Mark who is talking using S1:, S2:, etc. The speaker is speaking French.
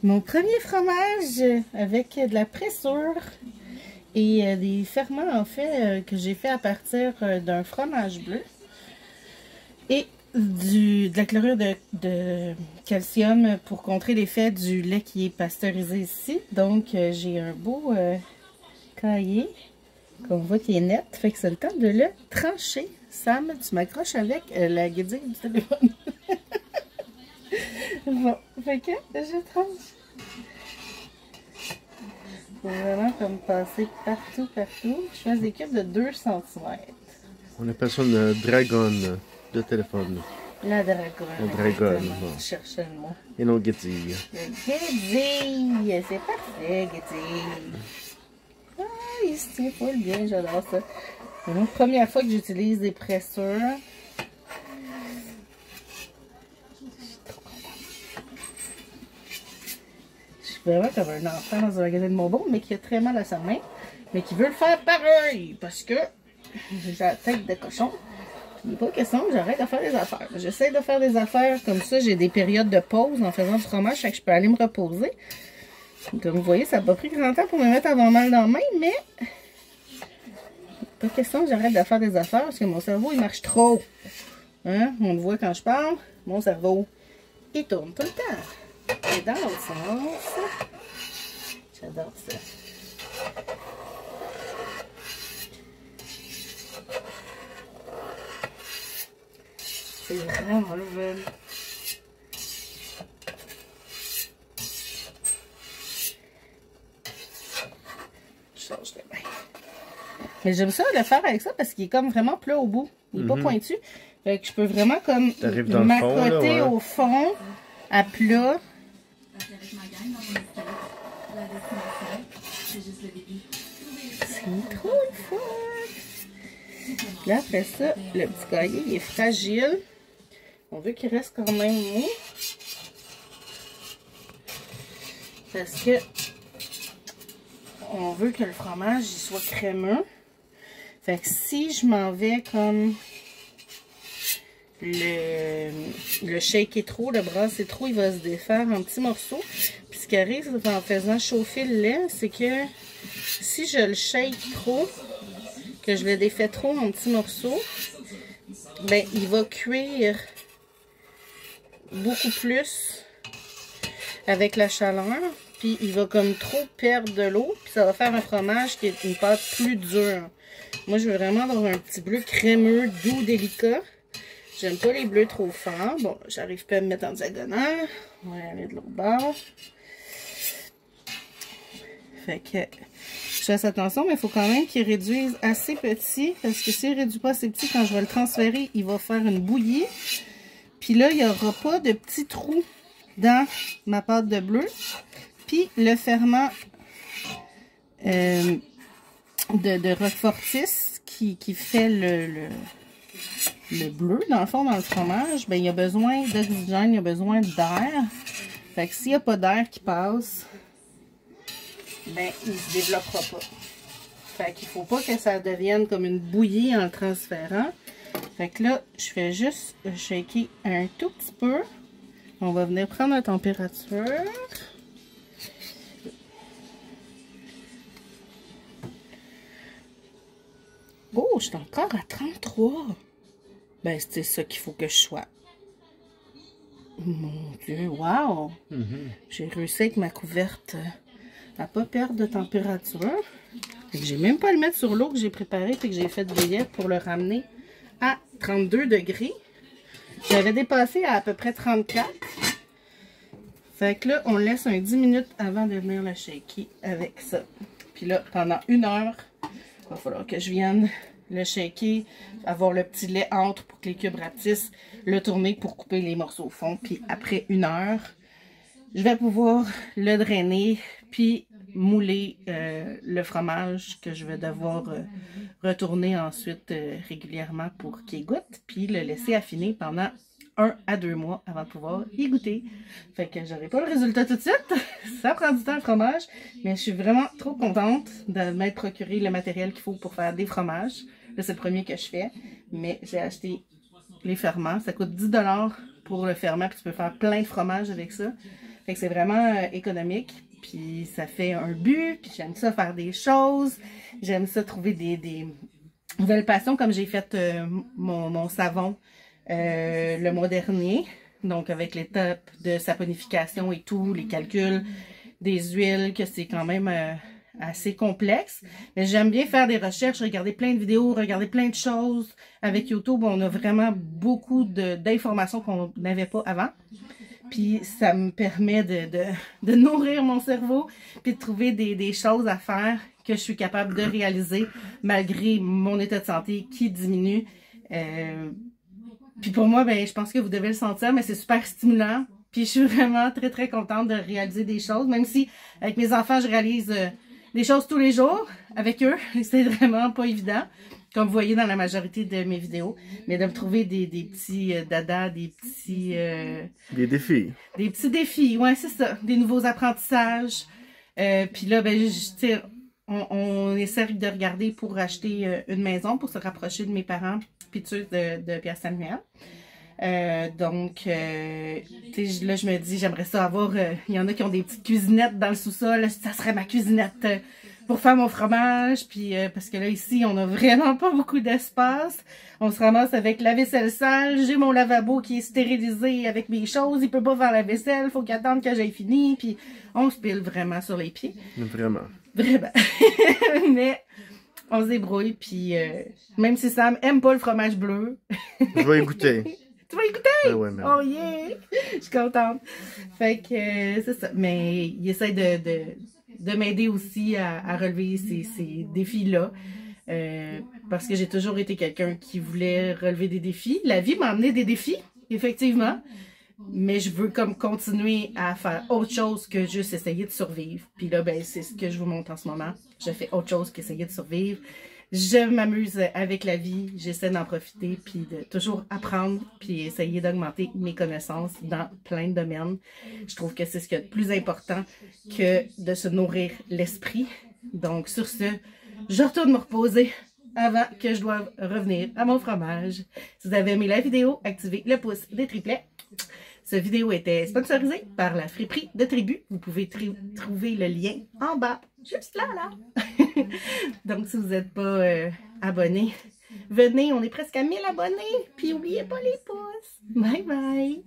S1: Mon premier fromage avec de la pressure et des ferments en fait que j'ai fait à partir d'un fromage bleu et de la chlorure de calcium pour contrer l'effet du lait qui est pasteurisé ici. Donc j'ai un beau cahier qu'on voit qui est net, fait que c'est le temps de le trancher. Sam, tu m'accroches avec la guédille du téléphone. Bon, fait que je tranche. Faut vraiment comme passer partout. Je fais des cubes de 2 cm.
S2: On appelle ça une dragonne de téléphone.
S1: La dragonne.
S2: La dragonne. Bon.
S1: Je cherchais le mot.
S2: Et non guédille.
S1: Guédille, c'est parfait, guédille. Ah, il se tient full bien, j'adore ça. C'est la première fois que j'utilise des pressures. Vraiment comme un enfant dans un magasin de bonbons, mais qui a très mal à sa main, mais qui veut le faire pareil, parce que j'ai la tête de cochon. Il n'est pas question que j'arrête de faire des affaires. J'essaie de faire des affaires comme ça, j'ai des périodes de pause en faisant du fromage, fait que je peux aller me reposer. Comme vous voyez, ça n'a pas pris grand temps pour me mettre à avoir mal dans la main, mais pas question que j'arrête de faire des affaires, parce que mon cerveau, il marche trop. Hein? On le voit quand je parle, mon cerveau, il tourne tout le temps. Et dans l'autre sens, j'adore ça. C'est vraiment le fun. Je change de main. Mais j'aime ça le faire avec ça parce qu'il est comme vraiment plat au bout. Il n'est pas pointu. Fait que je peux vraiment comme m'accoter au fond, à plat. C'est trop le fun! Là, après ça, le petit cahier, il est fragile. On veut qu'il reste quand même mou. Parce que on veut que le fromage il soit crémeux. Fait que si je m'en vais comme le shaker trop, le brasser trop, il va se défaire en petits morceaux. Puis ce qui arrive en faisant chauffer le lait, c'est que si je le shake trop, que je le défais trop en petits morceaux, ben il va cuire beaucoup plus avec la chaleur. Puis il va comme trop perdre de l'eau. Puis ça va faire un fromage qui est une pâte plus dure. Moi, je veux vraiment avoir un petit bleu crémeux, doux, délicat. J'aime pas les bleus trop forts. Bon, j'arrive pas à me mettre en diagonale. On va aller de l'autre bord. Fait que je fasse attention, mais il faut quand même qu'il réduise assez petit. Parce que s'il ne réduit pas assez petit, quand je vais le transférer, il va faire une bouillie. Puis là, il n'y aura pas de petits trous dans ma pâte de bleu. Puis le ferment de Roquefortis qui fait le bleu, dans le fond, dans le fromage, ben, il y a besoin d'oxygène, il y a besoin d'air. Fait que s'il n'y a pas d'air qui passe, ben, il ne se développera pas. Fait qu'il ne faut pas que ça devienne comme une bouillie en le transférant. Fait que là, je fais juste shaker un tout petit peu. On va venir prendre la température. Oh, je suis encore à 33. Ben, c'est ça qu'il faut que je sois. Mon Dieu, wow! J'ai réussi avec ma couverte à pas perdre de température. J'ai même pas à le mettre sur l'eau que j'ai préparée et que j'ai fait bouillir pour le ramener à 32 degrés. J'avais dépassé à peu près 34. Fait que là, on laisse un 10 minutes avant de venir le shaker avec ça. Puis là, pendant 1 heure, il va falloir que je vienne le shaker, avoir le petit lait entre pour que les cubes rapetissent, le tourner pour couper les morceaux au fond. Puis après 1 heure, je vais pouvoir le drainer, puis mouler le fromage que je vais devoir retourner ensuite régulièrement pour qu'il goûte, puis le laisser affiner pendant 1 à 2 mois avant de pouvoir y goûter. Fait que j'aurai pas le résultat tout de suite. Ça prend du temps le fromage, mais je suis vraiment trop contente de m'être procuré le matériel qu'il faut pour faire des fromages. Là, c'est le premier que je fais, mais j'ai acheté les ferments. Ça coûte 10 $ pour le ferment, puis tu peux faire plein de fromages avec ça. Fait que c'est vraiment économique. Puis ça fait un but. Puis j'aime ça faire des choses. J'aime ça trouver des nouvelles passions, comme j'ai fait mon savon le mois dernier. Donc avec l'étape de saponification et tout, les calculs des huiles, que c'est quand même assez complexe. Mais j'aime bien faire des recherches, regarder plein de vidéos, regarder plein de choses. Avec YouTube, on a vraiment beaucoup d'informations qu'on n'avait pas avant. Puis ça me permet de nourrir mon cerveau, puis de trouver des choses à faire que je suis capable de réaliser malgré mon état de santé qui diminue. Puis pour moi, ben, je pense que vous devez le sentir, mais c'est super stimulant. Puis je suis vraiment très, très contente de réaliser des choses, même si avec mes enfants, je réalise des choses tous les jours avec eux. C'est vraiment pas évident, comme vous voyez dans la majorité de mes vidéos. Mais de me trouver des petits dadas, des petits...
S2: des défis.
S1: Des petits défis, ouais, c'est ça. Des nouveaux apprentissages. Puis là, ben, on essaie de regarder pour acheter une maison, pour se rapprocher de mes parents, puis de Pierre-Samuel. Donc, là, je me dis, j'aimerais ça avoir... Il y en a qui ont des petites cuisinettes dans le sous-sol. Ça serait ma cuisinette pour faire mon fromage. Puis, parce que là, ici, on n'a vraiment pas beaucoup d'espace. On se ramasse avec la vaisselle sale. J'ai mon lavabo qui est stérilisé avec mes choses. Il peut pas faire la vaisselle. Il faut qu'il attende que j'aie fini. Puis, on se pile vraiment sur les pieds.
S2: Vraiment.
S1: Vraiment. Mais... on se débrouille, puis même si Sam aime pas le fromage bleu...
S2: je vais y goûter.
S1: Tu vas y goûter?
S2: Ah ouais,
S1: oh yeah! Je suis contente. Fait que c'est ça. Mais il essaie de m'aider aussi à relever ces défis-là. Parce que j'ai toujours été quelqu'un qui voulait relever des défis. La vie m'a amené des défis, effectivement. Mais je veux comme continuer à faire autre chose que juste essayer de survivre. Puis là, ben, c'est ce que je vous montre en ce moment. Je fais autre chose qu'essayer de survivre. Je m'amuse avec la vie. J'essaie d'en profiter, puis de toujours apprendre, puis essayer d'augmenter mes connaissances dans plein de domaines. Je trouve que c'est ce qui est le plus important que de se nourrir l'esprit. Donc, sur ce, je retourne me reposer avant que je doive revenir à mon fromage. Si vous avez aimé la vidéo, activez le pouce des triplets. Cette vidéo était sponsorisée par la friperie de Tribu. Vous pouvez trouver le lien en bas, juste là. Donc, si vous n'êtes pas abonné, venez, on est presque à 1000 abonnés. Puis, n'oubliez pas les pouces. Bye bye!